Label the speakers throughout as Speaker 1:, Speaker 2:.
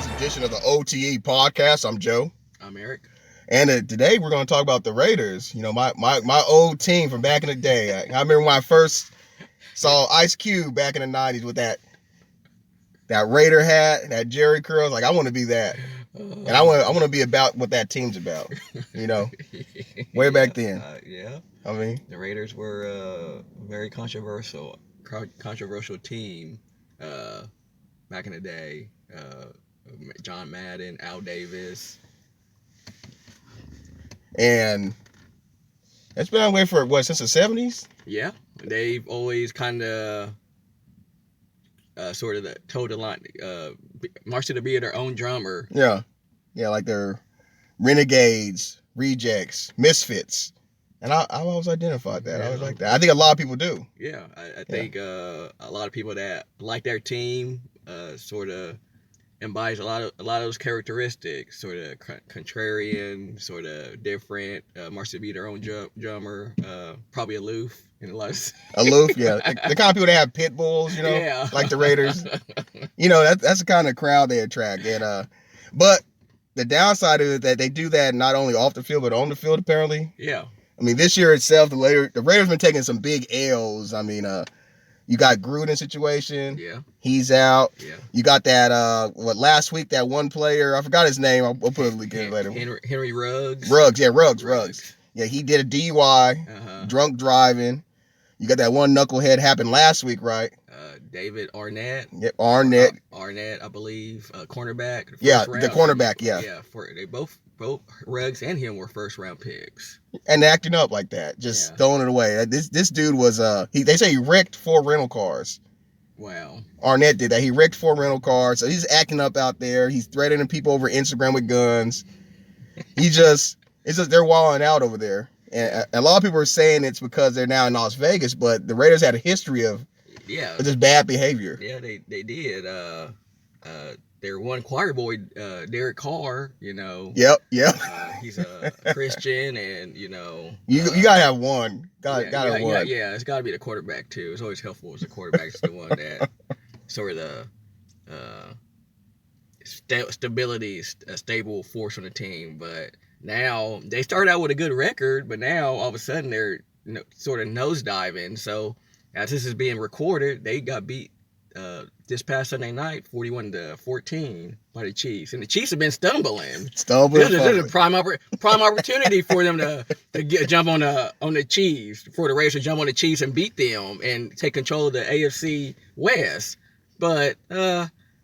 Speaker 1: this edition of the OTE podcast. I'm Joe.
Speaker 2: I'm Eric.
Speaker 1: And today we're going to talk about the Raiders. You know, my old team from back in the day. I remember when I first saw Ice Cube back in the 90s with that Raider hat, that Jerry curl. Like, I want to be that. And I want to be about what that team's about, you know, way back then.
Speaker 2: Yeah.
Speaker 1: I mean,
Speaker 2: the Raiders were a very controversial team back in the day. John Madden, Al Davis.
Speaker 1: And it's been that way for, since the 70s?
Speaker 2: Yeah. They've always kind of sort of told the line, marched to be their own drummer.
Speaker 1: Yeah. Yeah, like they're renegades, rejects, misfits. And I've always identified that.
Speaker 2: Yeah.
Speaker 1: I always like that. I think a lot of people do.
Speaker 2: Yeah, I think a lot of people that like their team sort of embodies a lot of those characteristics. Sort of contrarian, sort of different. Marched to be their own drummer. Probably aloof in a lot of
Speaker 1: aloof. Yeah, the kind of people that have pit bulls. You know,
Speaker 2: yeah.
Speaker 1: Like the Raiders. You know, that's the kind of crowd they attract. And but the downside is that they do that not only off the field but on the field apparently.
Speaker 2: Yeah.
Speaker 1: I mean, this year itself, the Raiders been taking some big L's. I mean, you got Gruden situation.
Speaker 2: Yeah.
Speaker 1: He's out.
Speaker 2: Yeah.
Speaker 1: You got that, last week, that one player, I forgot his name. We'll put it again later.
Speaker 2: Henry Ruggs.
Speaker 1: Ruggs. Yeah, he did a DUI, drunk driving. You got that one knucklehead happened last week, right?
Speaker 2: David Arnett.
Speaker 1: Yep, Arnett.
Speaker 2: Arnett, I believe, cornerback.
Speaker 1: Yeah, the cornerback, yeah.
Speaker 2: Yeah, they both Ruggs and him were first round picks.
Speaker 1: And acting up like that, just throwing it away. This dude was they say he wrecked 4 rental cars.
Speaker 2: Wow.
Speaker 1: Arnett did that. He wrecked 4 rental cars. So he's acting up out there. He's threatening people over Instagram with guns. It's just they're wilding out over there. And a lot of people are saying it's because they're now in Las Vegas, but the Raiders had a history of just bad behavior.
Speaker 2: Yeah, they did. Their one choir boy, Derek Carr, you know.
Speaker 1: Yep.
Speaker 2: He's a Christian, and you know.
Speaker 1: You gotta have one. Gotta have one.
Speaker 2: Yeah, it's gotta be the quarterback too. It's always helpful as the quarterback's the one that sort of stability, a stable force on the team. But now they started out with a good record, but now all of a sudden they're sort of nosediving. So as this is being recorded, they got beat this past Sunday night, 41-14 by the Chiefs, and the Chiefs have been stumbling. This is a prime opportunity for them to jump on the Chiefs, for the Raiders to jump on the Chiefs and beat them and take control of the AFC West. But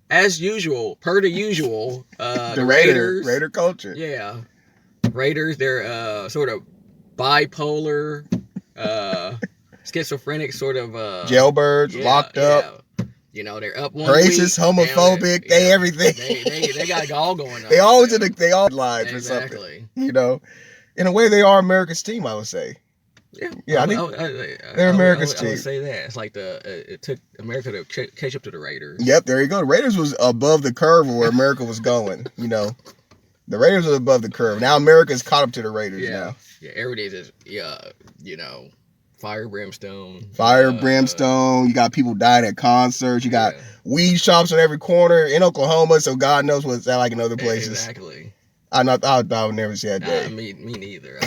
Speaker 2: as usual, the
Speaker 1: Raider culture.
Speaker 2: Yeah, Raiders, they're sort of bipolar, schizophrenic, sort of
Speaker 1: jailbirds, locked up.
Speaker 2: Yeah. You know, they're up one
Speaker 1: racist,
Speaker 2: week,
Speaker 1: homophobic, they everything.
Speaker 2: They got it all going on.
Speaker 1: They always live for something.
Speaker 2: Exactly.
Speaker 1: You know, in a way, they are America's team. I would say.
Speaker 2: Yeah.
Speaker 1: I think they're America's team.
Speaker 2: I would say that it's like it took America to catch up to the Raiders.
Speaker 1: Yep, there you go. The Raiders was above the curve where America was going. You know, the Raiders was above the curve. Now America's caught up to the Raiders. Now.
Speaker 2: Yeah. Every day is you know. Fire, brimstone.
Speaker 1: You got people dying at concerts. You got weed shops on every corner in Oklahoma, so God knows what it's like in other places.
Speaker 2: Exactly.
Speaker 1: I would never see that day.
Speaker 2: Me neither.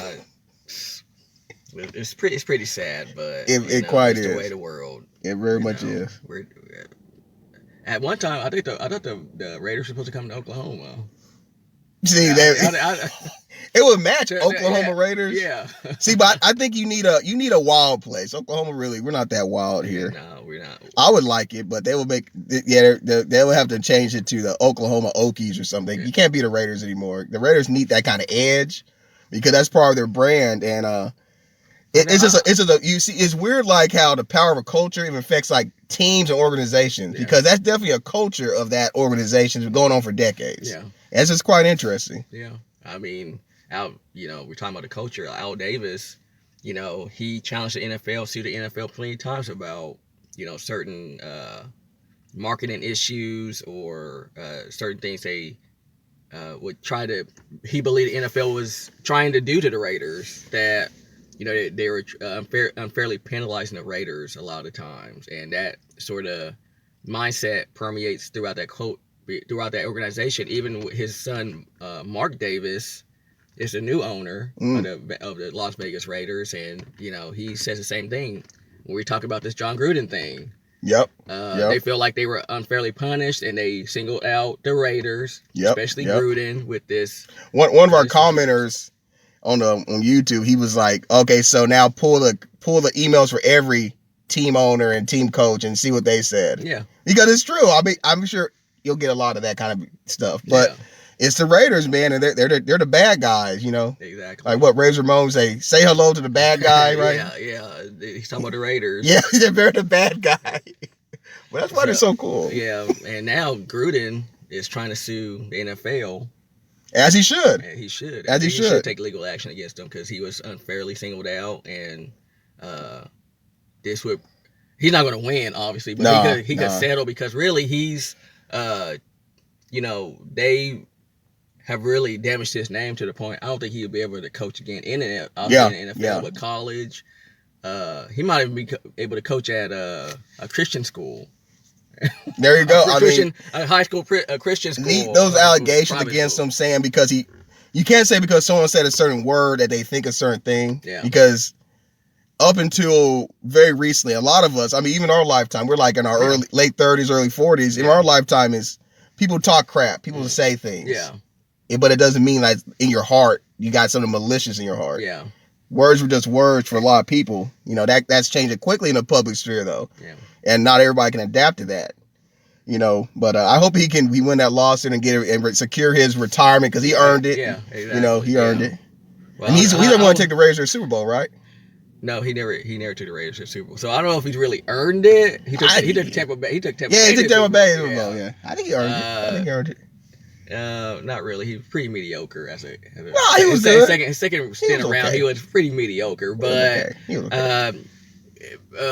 Speaker 2: It's pretty sad, but
Speaker 1: it quite is
Speaker 2: the way of the world.
Speaker 1: It very much is.
Speaker 2: At one time, I thought the Raiders were supposed to come to Oklahoma.
Speaker 1: See, it would match Oklahoma Raiders.
Speaker 2: Yeah.
Speaker 1: See, but I think you need a wild place. Oklahoma, really, we're not that wild here.
Speaker 2: No, we're not.
Speaker 1: I would like it, but they will they will have to change it to the Oklahoma Okies or something. You can't be the Raiders anymore. The Raiders need that kind of edge because that's part of their brand, and it's weird like how the power of a culture even affects like teams and organizations because that's definitely a culture of that organization that's going on for decades.
Speaker 2: Yeah.
Speaker 1: It's just quite interesting.
Speaker 2: Yeah. I mean, we're talking about the culture. Al Davis, he challenged the NFL, sued the NFL plenty of times about, certain marketing issues or certain things they would try to. He believed the NFL was trying to do to the Raiders that, they were unfairly penalizing the Raiders a lot of times, and that sort of mindset permeates throughout that throughout that organization. Even his son, Mark Davis, is the new owner of the Las Vegas Raiders, and he says the same thing when we talk about this John Gruden thing.
Speaker 1: Yep.
Speaker 2: They feel like they were unfairly punished, and they singled out the Raiders, especially Gruden, with this.
Speaker 1: One of our commenters on YouTube, he was like, "Okay, so now pull the emails for every team owner and team coach and see what they said."
Speaker 2: Yeah,
Speaker 1: because it's true. I'm sure you'll get a lot of that kind of stuff, but it's the Raiders, man, and they're the bad guys,
Speaker 2: Exactly.
Speaker 1: Like what Razor Ramon say hello to the bad guy, right?
Speaker 2: yeah. He's talking about the Raiders.
Speaker 1: Yeah, they're the bad guy. Well, that's why they're so cool.
Speaker 2: Yeah, and now Gruden is trying to sue the NFL.
Speaker 1: As he should.
Speaker 2: And he should.
Speaker 1: As he should
Speaker 2: take legal action against him because he was unfairly singled out, and he's not going to win, obviously, but he could settle because really he's, they have really damaged his name to the point I don't think he'll be able to coach again in the NFL, but college. He might even be able to coach at a Christian school.
Speaker 1: There you go.
Speaker 2: A high school, a Christian school.
Speaker 1: Those allegations against him saying because you can't say because someone said a certain word that they think a certain thing.
Speaker 2: Yeah.
Speaker 1: Because up until very recently, a lot of us, even our lifetime, we're like in our late 30s, early 40s. In our lifetime is people talk crap, people say things.
Speaker 2: Yeah.
Speaker 1: But it doesn't mean like in your heart you got something malicious in your heart.
Speaker 2: Yeah.
Speaker 1: Words were just words for a lot of people. That's changing quickly in the public sphere though.
Speaker 2: Yeah.
Speaker 1: And not everybody can adapt to that. But I hope he win that lawsuit and get it and secure his retirement because he earned it.
Speaker 2: Yeah, exactly.
Speaker 1: He earned it.
Speaker 2: Well,
Speaker 1: and he didn't want to take the Raiders to the Super Bowl, right?
Speaker 2: No, he never took the Raiders to the Super Bowl. So I don't know if he's really earned it. He took Tampa Bay. He took Tampa Bay.
Speaker 1: Yeah, he took Tampa Bay to the Super Bowl. Yeah, I think he earned it.
Speaker 2: Not really. He was pretty mediocre as a.
Speaker 1: No, he was good.
Speaker 2: His second stint around, he was pretty mediocre. But
Speaker 1: he was okay.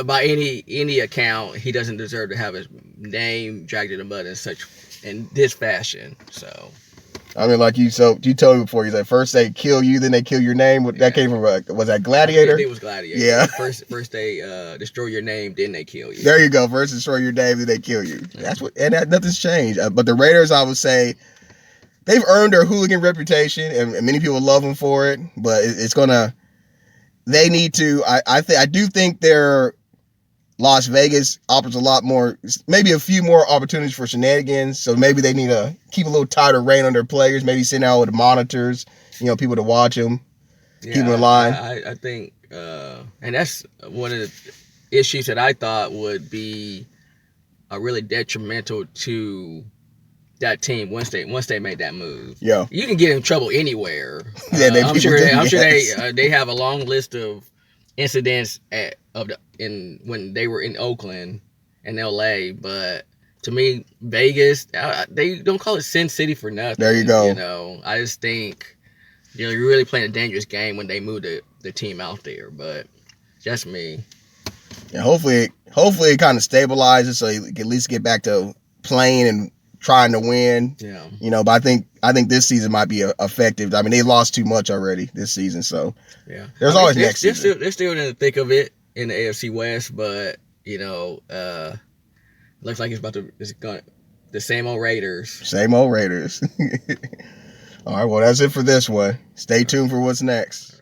Speaker 2: By any account, he doesn't deserve to have his name dragged in the mud in this fashion. So.
Speaker 1: Like you told me before, you said first they kill you, then they kill your name. That came from was that Gladiator?
Speaker 2: It was Gladiator.
Speaker 1: Yeah.
Speaker 2: First they destroy your name, then they kill you.
Speaker 1: There you go. First destroy your name, then they kill you. That's nothing's changed. But the Raiders, I would say, they've earned their hooligan reputation, and many people love them for it. But it's gonna. They need to. I do think their Las Vegas offers a lot more, maybe a few more opportunities for shenanigans. So maybe they need to keep a little tighter rein on their players. Maybe send out with the monitors, people to watch them, keep them in line.
Speaker 2: I think, and that's one of the issues that I thought would be really detrimental to that team once they made that move.
Speaker 1: Yeah,
Speaker 2: you can get in trouble anywhere.
Speaker 1: Yeah,
Speaker 2: I'm sure they have a long list of incidents when they were in Oakland and LA, but to me, Vegas, they don't call it Sin City for nothing.
Speaker 1: There you go.
Speaker 2: I just think you're really playing a dangerous game when they move the team out there, but just me.
Speaker 1: Yeah, hopefully it kind of stabilizes so you can at least get back to playing and trying to win.
Speaker 2: Yeah.
Speaker 1: But I think this season might be effective. they lost too much already this season, so
Speaker 2: yeah.
Speaker 1: There's always next season.
Speaker 2: They're still in the thick of it in the AFC West, but looks like it's going the same old Raiders.
Speaker 1: Same old Raiders. All right, well that's it for this one. Stay tuned for what's next.